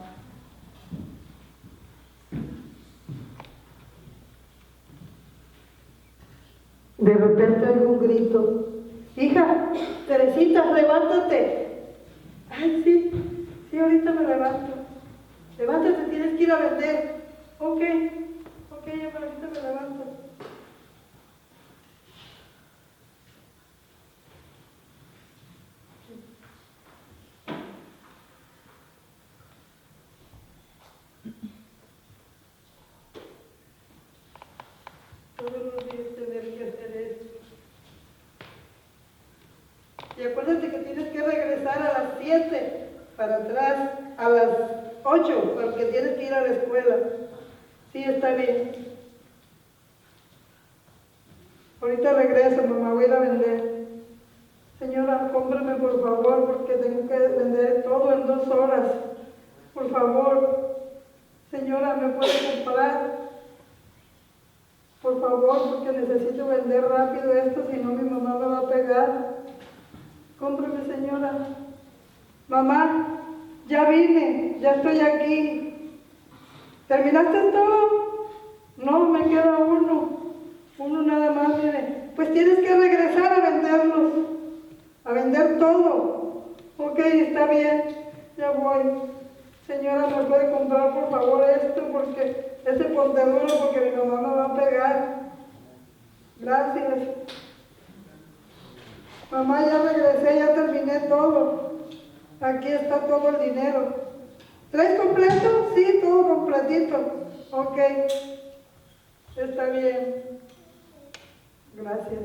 De repente oigo un grito. Hija, Teresita, levántate. Ay, sí, ahorita me levanto. Levántate, tienes que ir a vender. Ok, ya ahorita me levanto. Todos los días tener que hacer esto. Y acuérdate que tienes que regresar a las 7 para atrás, a las 8, porque tienes que ir a la escuela. Sí, está bien. Ahorita regreso, mamá, voy a ir a vender. Señora, cómprame por favor, porque tengo que vender todo en 2 horas. Por favor. Señora, ¿me puede comprar? Por favor, porque necesito vender rápido esto, si no mi mamá me va a pegar. Cómprame, señora. Mamá, ya vine, ya estoy aquí. ¿Terminaste todo? No, me queda uno nada más, mire. Pues tienes que regresar a venderlos, a vender todo. Ok, está bien, ya voy. Señora, ¿me puede comprar por favor esto? Porque ese ponte duro, porque mi mamá me va a pegar. Gracias. Mamá, ya regresé, ya terminé todo. Aquí está todo el dinero. ¿Traes completo? Sí, todo completito. Ok. Está bien. Gracias.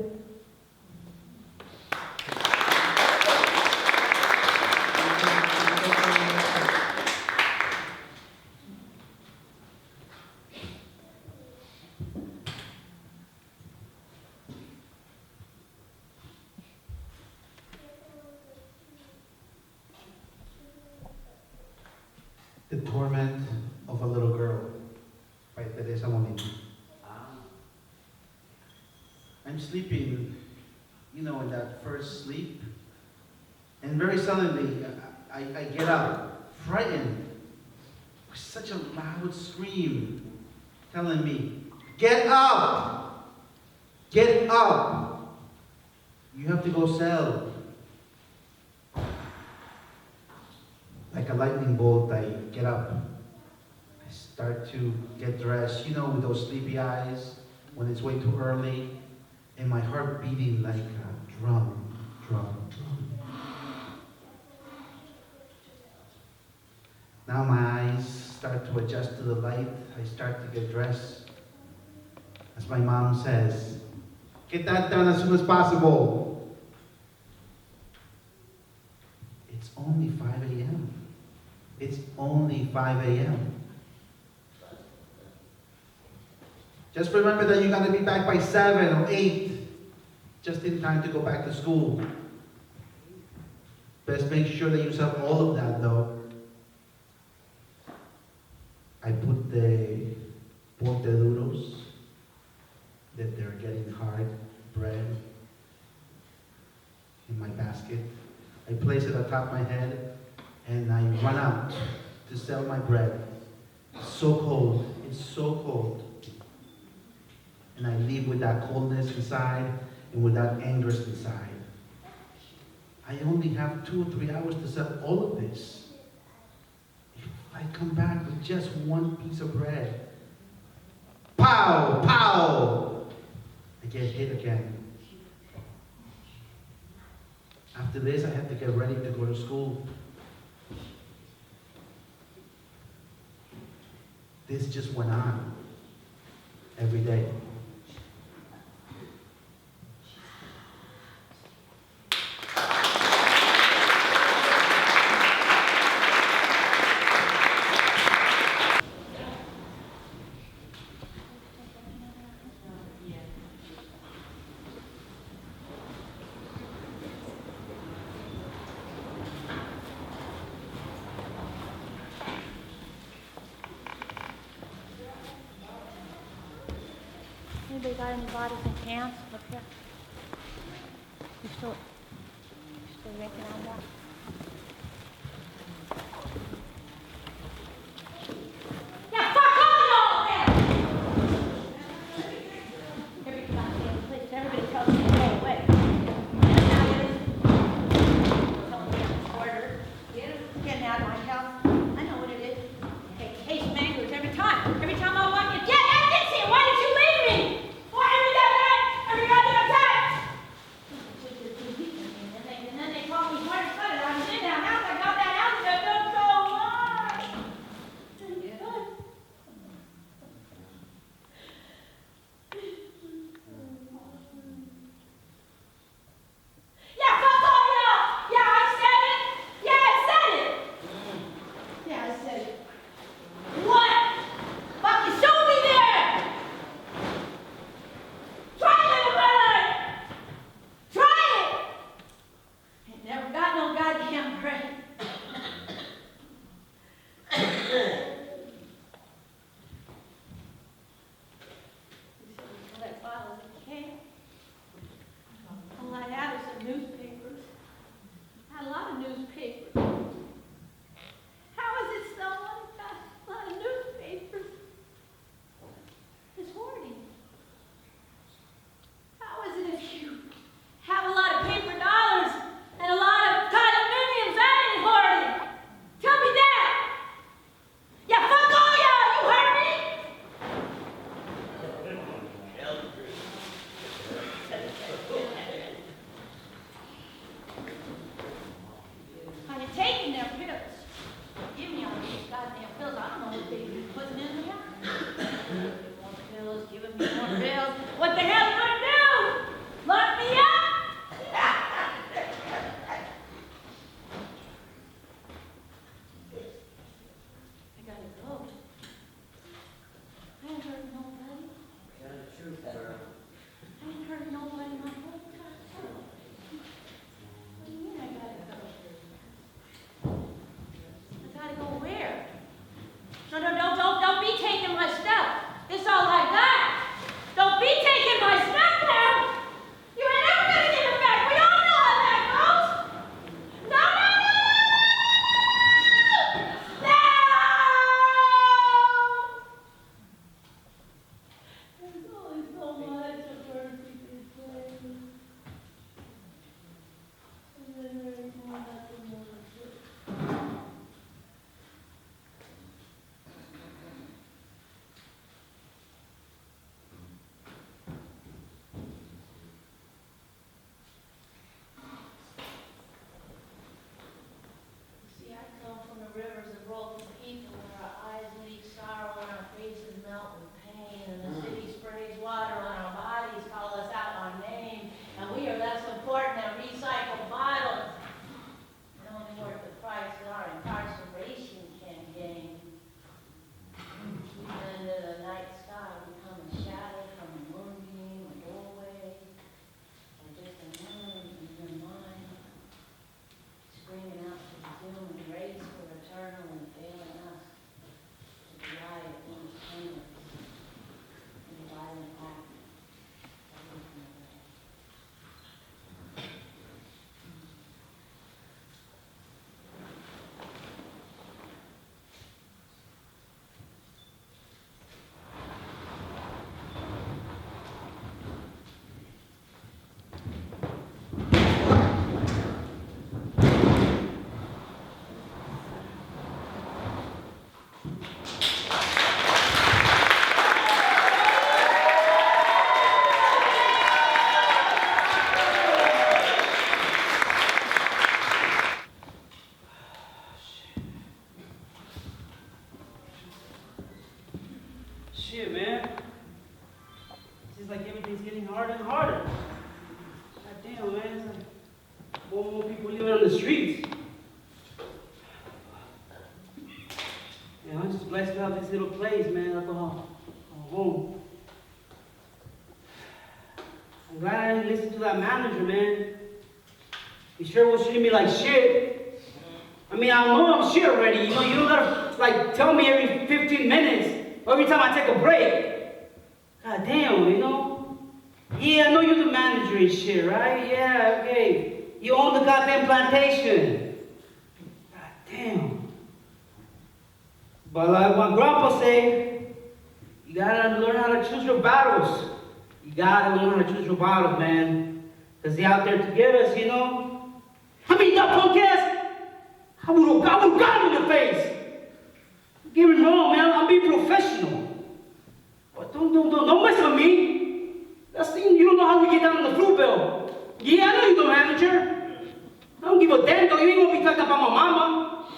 The Torment of a Little Girl by Teresa Molina. I'm sleeping, in that first sleep, and very suddenly I get up, frightened, with such a loud scream telling me, "Get up! Get up! You have to go sell." Like a lightning bolt, I get up. I start to get dressed, with those sleepy eyes when it's way too early, and my heart beating like a drum. Now my eyes start to adjust to the light. I start to get dressed. As my mom says, "Get that done as soon as possible." It's only 5 a.m. It's only 5 a.m. Just remember that you gotta be back by 7 or 8, just in time to go back to school. Best make sure that you sell all of that though. I put the ponteduros, that they're getting hard, bread, in my basket. I place it atop my head, and I run out to sell my bread. It's so cold, it's so cold. And I leave with that coldness inside and with that anger inside. I only have 2 or 3 hours to sell all of this. If I come back with just one piece of bread, pow, pow, I get hit again. After this, I have to get ready to go to school. This just went on every day. Anybody got any bottles and cans up here? You still drinking on that? Yeah, fuck all y'all then! Every goddamn place, everybody tells me to go away. Telling me I'm order. Getting out of my house. I know what it is. Okay, case mangoes every time. Every time I walk in, get out of here! Why did you leave me? Why every goddamn time? And then they call me hard cut it. I was in that house. I got that house and I don't go why. Yeah, fuck all y'all! Yeah, I said it! Yeah, I said it! Yeah, I said it. What? Fuck, you show me there! Try it, little brother! Try it! Ain't never got no goddamn break. Collect bottles of can. All I had was some newspapers. I had a lot of newspapers. How is it someone got a lot of newspapers? It's hoarding. How is it if you have a lot of paper dollars and a lot of condominiums? That ain't hoarding. Tell me that. Yeah, fuck all y'all. You heard me? Are you taking their pills? Give me all these goddamn pills. I don't know what they've been putting in there. More pills, giving me more pills. What the hell you gonna do? Lock me up? I gotta go. I ain't hurt nobody. I ain't hurt nobody my whole time. What do you mean I gotta go? I gotta go where? No, don't be taking my stuff. It's all I got. Don't be taking my stuff now. You ain't ever gonna give it back. We all know how that goes. No! No! There's only so much a person can say. And then there's more nothing more to do. See, I come from the rivers of broken people where our eyes leak sorrow and our faces melt with pain, and the city sprays water on our bodies, call us out our name, and we are less important than recycled bottles. They're only worth the price that our incarceration can gain. Even into the night sky become a shadow from a moonbeam, a doorway, or just a memory in your mind, screaming out to the human race for eternal and failing us to the lie of independence and the violent act of looking away. Shit, man. It's just like everything's getting harder and harder. God damn, man. It's like more and more people living on the streets. Yeah, I'm just blessed to have this little place, man. I call home. I'm glad I didn't listen to that manager, man. He sure was treating me like shit. I mean, I know I'm shit already. You know, you don't gotta, like, tell me every 15 minutes. Or every time I take a break. God damn, you know? Yeah, I know you're the manager and shit, right? Yeah, okay. You own the goddamn plantation. God damn. But like my grandpa say, you gotta learn how to choose your battles. You gotta learn how to choose your battles, man. Cause they out there to get us, you know? I mean, that punk ass, I would've got him in the face. Get me wrong, man, I'm being professional. But don't mess with me. That's the, you don't know how we get down on the flu bill. Yeah, I know you're the manager. I don't give a damn though, you ain't gonna be talking about my mama.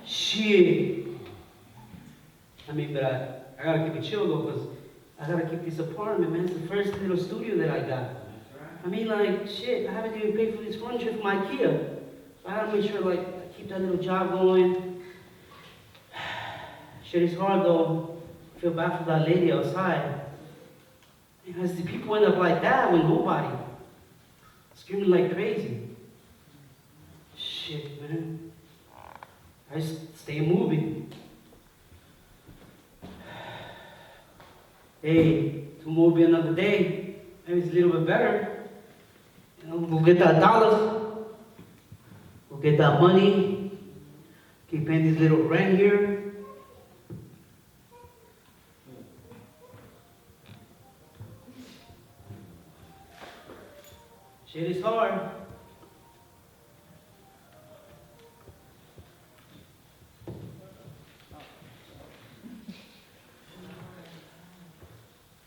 Shit. I mean, but I gotta keep it chill though, because I gotta keep this apartment, man. It's the first little studio that I got. I mean, like, shit, I haven't even paid for this furniture from IKEA. So I gotta make sure, like, I keep that little job going. Shit is hard though. I feel bad for that lady outside. Because the people end up like that with nobody. Screaming like crazy. Shit, man. I just stay moving. Hey, tomorrow will be another day. Maybe it's a little bit better. You know, we'll get that dollars. We'll get that money. Keep paying this little rent here. Shit is hard.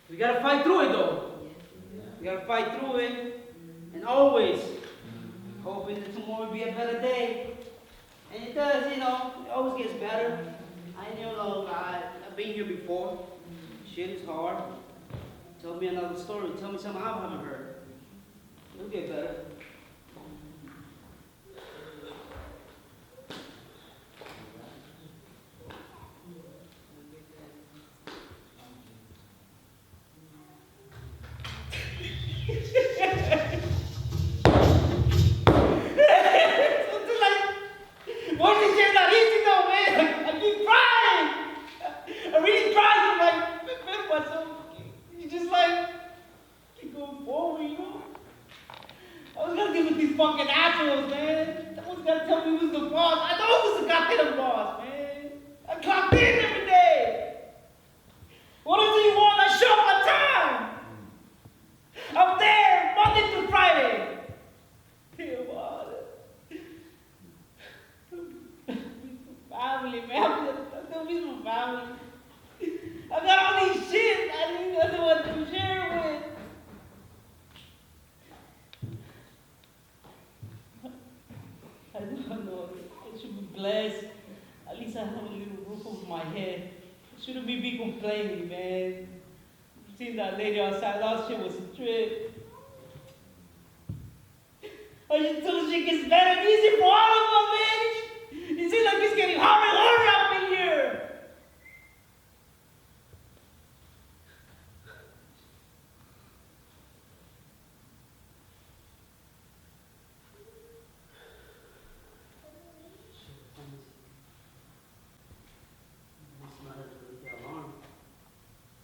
We gotta fight through it though. We gotta fight through it. And always hoping that tomorrow will be a better day. And it does, you know, it always gets better. I've been here before. Shit is hard. Tell me another story. Tell me something I haven't heard. It'll get better. Why is this shit not easy though, man? I keep trying. I really try to like make myself. You just like keep going forward, you know. I was gonna deal with these fucking assholes, man. I was gonna tell me who's the boss. I know who's the goddamn boss, man. I clocked in every day. What else do you want? I show up on time. I'm there Monday through Friday. Dear God. Family, man. I'm with my family. I got all these shit I didn't know what to share with. I don't know. I should be blessed. At least I have a little roof over my head. I shouldn't be complaining, man. Seeing that lady outside, that shit was a trip. I just told shit gets better and easier for all of them, man. It seems like it's getting harder and harder up in here.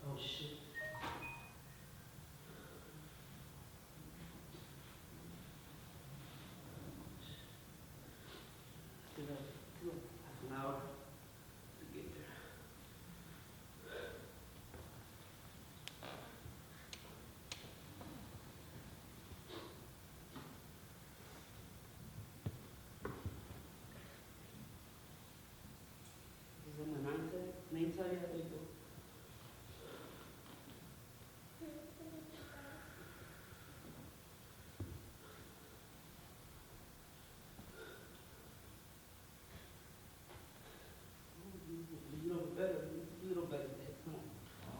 Oh shit. Half an hour to get there. Is that my name tag? How do you go? A little better. Come on.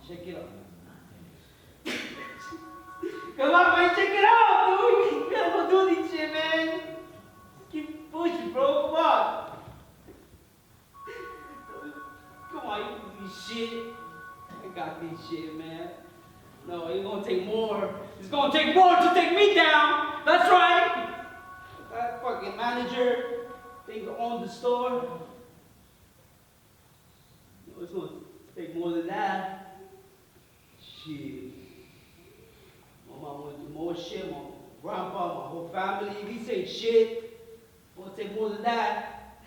Check it out. Come on, man, check it out, dude. You gotta go do this shit, man. Keep pushing, bro. Come on. Come on, you can do this shit. I got this shit, man. No, it's gonna take more. It's gonna take more to take me down. That's right. That fucking manager, they own the store. It's gonna take more than that. Shit. gonna share my grandpa, my whole family. If he say shit, it's gonna take more than that.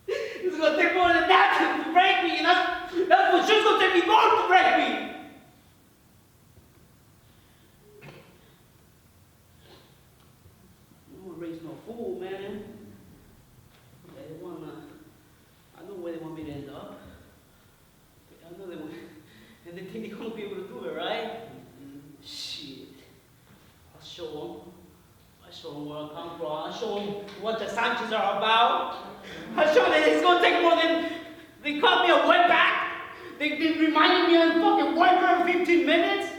It's gonna take more than that to break me, and that's for sure gonna take me more to break me. I don't wanna raise no fool, man. I know where they want me to end up. I know they want, and they think they're gonna be able to do it, right? Shit. I'll show them where I come from. I'll show them what the Sanchez are about. I'll show them that it's gonna take more than, they called me a wetback. They reminded me of fucking wetback in 15 minutes.